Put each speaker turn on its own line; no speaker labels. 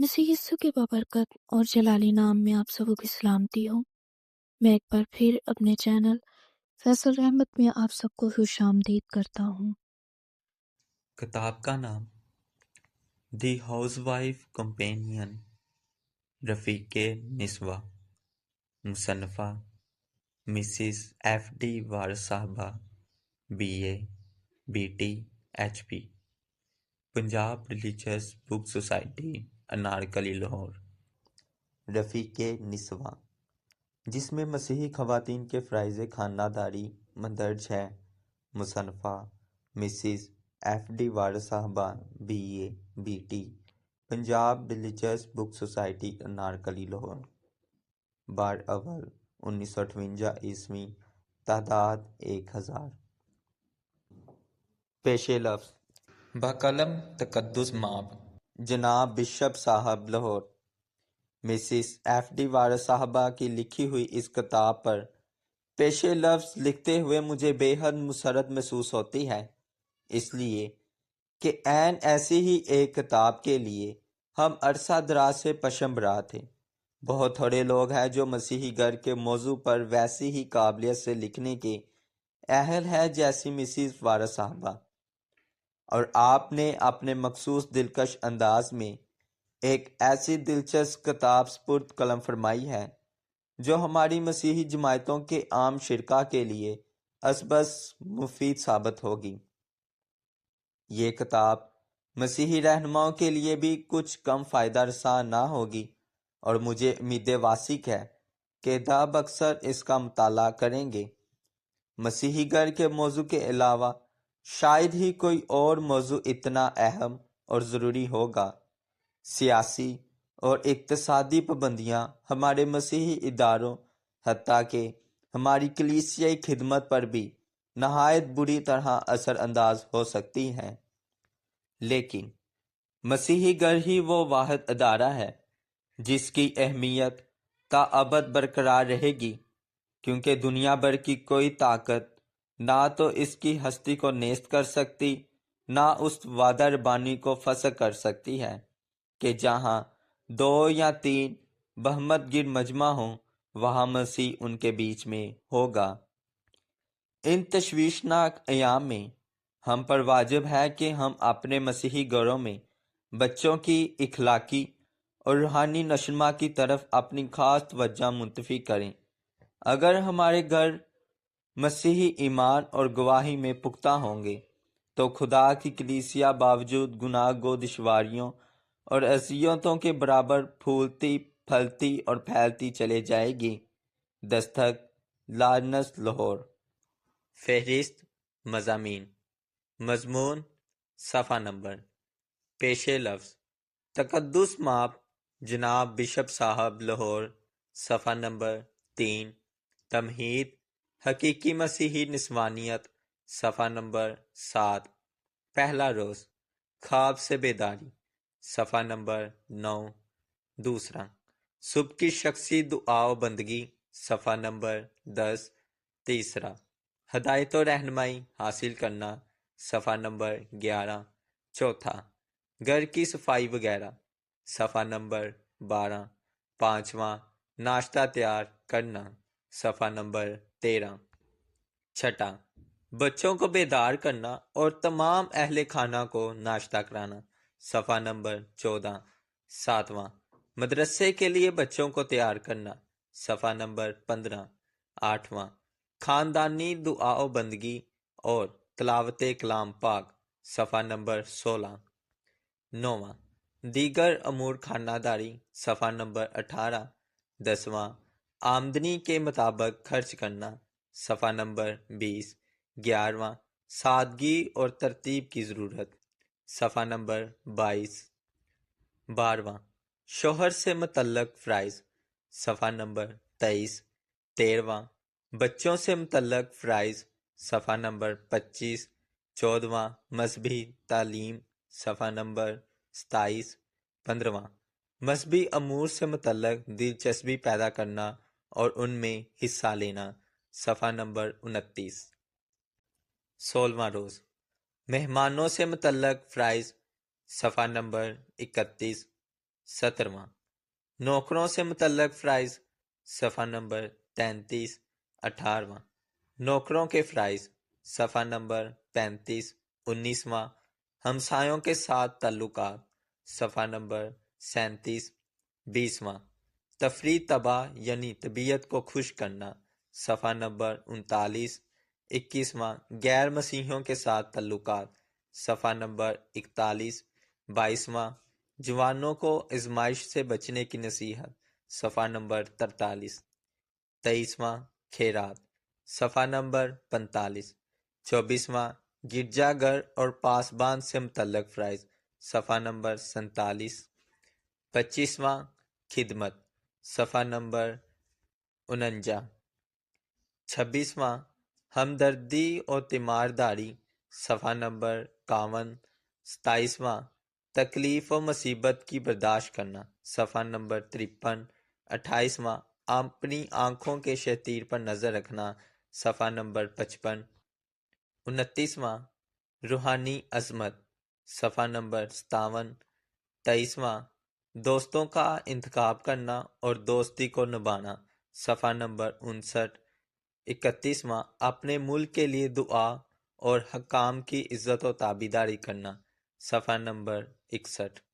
मसीह यीशु के बाबरकत और जलाली नाम में आप सबों की सलामती हो। मैं एक बार फिर अपने चैनल फैसल रहमत में आप सबको खुशामदीद करता हूँ।
किताब का नाम दी हाउसवाइफ कंपेनियन, रफ़ीक़े निस्वा, मुसन्नफ़ा मिसिस एफ डी वार साहबा, BA, BT, HP, Punjab religious book society, Anarkali, Lahore. रफ़ीक़े निस्वा, जिसमें मसीही ख़वातीन के फ़राइज़ ख़ानदारी मंदरज है। मुसन्नफ़ा मिसिस एफ डी वार साहबा, BA, BT, Punjab religious book society, Anarkali, Lahore. बार अव्वल 1958 ईस्वी, तादाद 1000। पेशे लफ्ज़ बकलम तकद्दुस माब, जनाब बिशप साहब, लाहौर। मिसिस एफ डी वार साहबा की लिखी हुई इस किताब पर पेशे लफ्ज़ लिखते हुए मुझे बेहद मुसरत महसूस होती है, इसलिए कि ऐन ऐसी ही एक किताब के लिए हम अरसा दराज से पशमबरा थे। बहुत थोड़े लोग हैं जो मसीही घर के मौजू पर वैसी ही काबिलियत से लिखने के अहल है जैसी मिसिस वारा साहबा, और आपने अपने मखसूस दिलकश अंदाज में एक ऐसी दिलचस्प किताब स्पुर्द कलम फरमाई है जो हमारी मसीही जमायतों के आम शिरका के लिए असबस मुफीद साबित होगी। ये किताब मसीही रहनुमाओं के लिए भी कुछ कम फ़ायदा रसा ना होगी, और मुझे उम्मीद वासिक है कि दाब अक्सर इसका मुताला करेंगे। मसीही घर के मौजू के अलावा शायद ही कोई और मौजू इतना अहम और ज़रूरी होगा। सियासी और इक्तसादी पाबंदियाँ हमारे मसीही इदारों हत्ता कि हमारी कलीसियाई खिदमत पर भी नहायत बुरी तरह असर अंदाज हो सकती हैं, लेकिन मसीही घर ही वो वाहिद अदारा है जिसकी अहमियत ताअबद बरकरार रहेगी, क्योंकि दुनिया भर की कोई ताकत ना तो इसकी हस्ती को नेस्त कर सकती, ना उस वादा रबानी को फसक कर सकती है कि जहाँ 2 या 3 बहमत गिर मजमा हों, वहाँ मसीह उनके बीच में होगा। इन तशवीशनाक अयाम में हम पर वाजिब है कि हम अपने मसीही घरों में बच्चों की इखलाकी और रूहानी नशमा की तरफ अपनी खास तवज्जो मुंतफी करें। अगर हमारे घर मसीही ईमान और गवाही में पुख्ता होंगे तो खुदा की कलीसिया बावजूद गुनाह गो दुश्वारियों और अज़ियतों के बराबर फूलती, फलती और फैलती चले जाएगी। दस्तक लार्नस, लाहौर। फहरिस्त मज़ामीन, मज़मून, सफ़ा नंबर। पेशे लफ्ज़ तकद्दुस माप, जनाब बिशप साहब, लाहौर। सफ़ा नंबर 3। तमहीद हकीकी मसीही निस्वानियत, सफ़ा नंबर 7। पहला रोज़ ख्वाब से बेदारी, सफ़ा नंबर 9। दूसरा सुबह की शख्सी दुआओ बंदगी, सफ़ा नंबर 10। तीसरा हदायत और रहनुमाई हासिल करना, सफ़ा नंबर 11। चौथा घर की सफाई वगैरह, सफ़ा नंबर 12। पाँचवा नाश्ता तैयार करना, सफ़ा नंबर 13। छठा बच्चों को बेदार करना और तमाम अहले खाना को नाश्ता कराना, सफ़ा नंबर 14। सातवां मदरसे के लिए बच्चों को तैयार करना, सफ़ा नंबर 15। आठवां खानदानी दुआओ बंदगी और तलावत कलाम पाक, सफ़ा नंबर 16। नौवां दीगर अमूर खानादारी, सफ़ा नंबर 18। 10वां आमदनी के मुताबिक खर्च करना, सफ़ा नंबर 20। 11वां सादगी और तरतीब की ज़रूरत, सफ़ा नंबर 22। 12वां शोहर से मुतल्लक फ़राइज़, सफ़ा नंबर 23। 13वां बच्चों से मुतल्लक फ़राइज़, सफ़ा नंबर 25। 14वां मजहबी तालीम, सफ़ा नंबर 27। 15वां मजहबी अमूर से मुतल्लक दिलचस्पी पैदा करना और उनमें हिस्सा लेना, सफ़ा नंबर 29। 16वां रोज़ मेहमानों से मुतल्लक फ़राइज़, सफ़ा नंबर 31। 17واں نوکروں سے متعلق فرائض، صفحہ نمبر 33۔ 18واں نوکروں کے فرائض، صفحہ نمبر 35۔ 19واں ہمسایوں کے ساتھ تعلقات، صفحہ نمبر 37۔ 20واں تفریح طبع یعنی طبیعت کو خوش کرنا، صفحہ نمبر 39۔ 21واں غیر مسیحیوں کے ساتھ تعلقات، صفحہ نمبر 41۔ 22واں جوانوں کو آزمائش سے بچنے کی نصیحت، صفحہ نمبر 43۔ 23واں خیرات، صفحہ نمبر 45۔ 24واں گرجا گھر اور پاسبان سے متعلق فرائض، صفحہ نمبر 47۔ 25واں خدمت، صفحہ نمبر 49۔ 26واں ہمدردی اور تیمارداری، صفحہ نمبر 51۔ 27واں تکلیف و مصیبت کی برداشت کرنا، صفحہ نمبر 53۔ 28واں اپنی آنکھوں کے شتیر پر نظر رکھنا، صفحہ نمبر 55۔ 29واں روحانی عظمت، صفحہ نمبر 57۔ 23واں دوستوں کا انتخاب کرنا اور دوستی کو نبھانا، صفحہ نمبر 59۔ 31واں اپنے ملک کے لیے دعا اور حکام کی عزت و تابعداری کرنا، صفحہ نمبر 61۔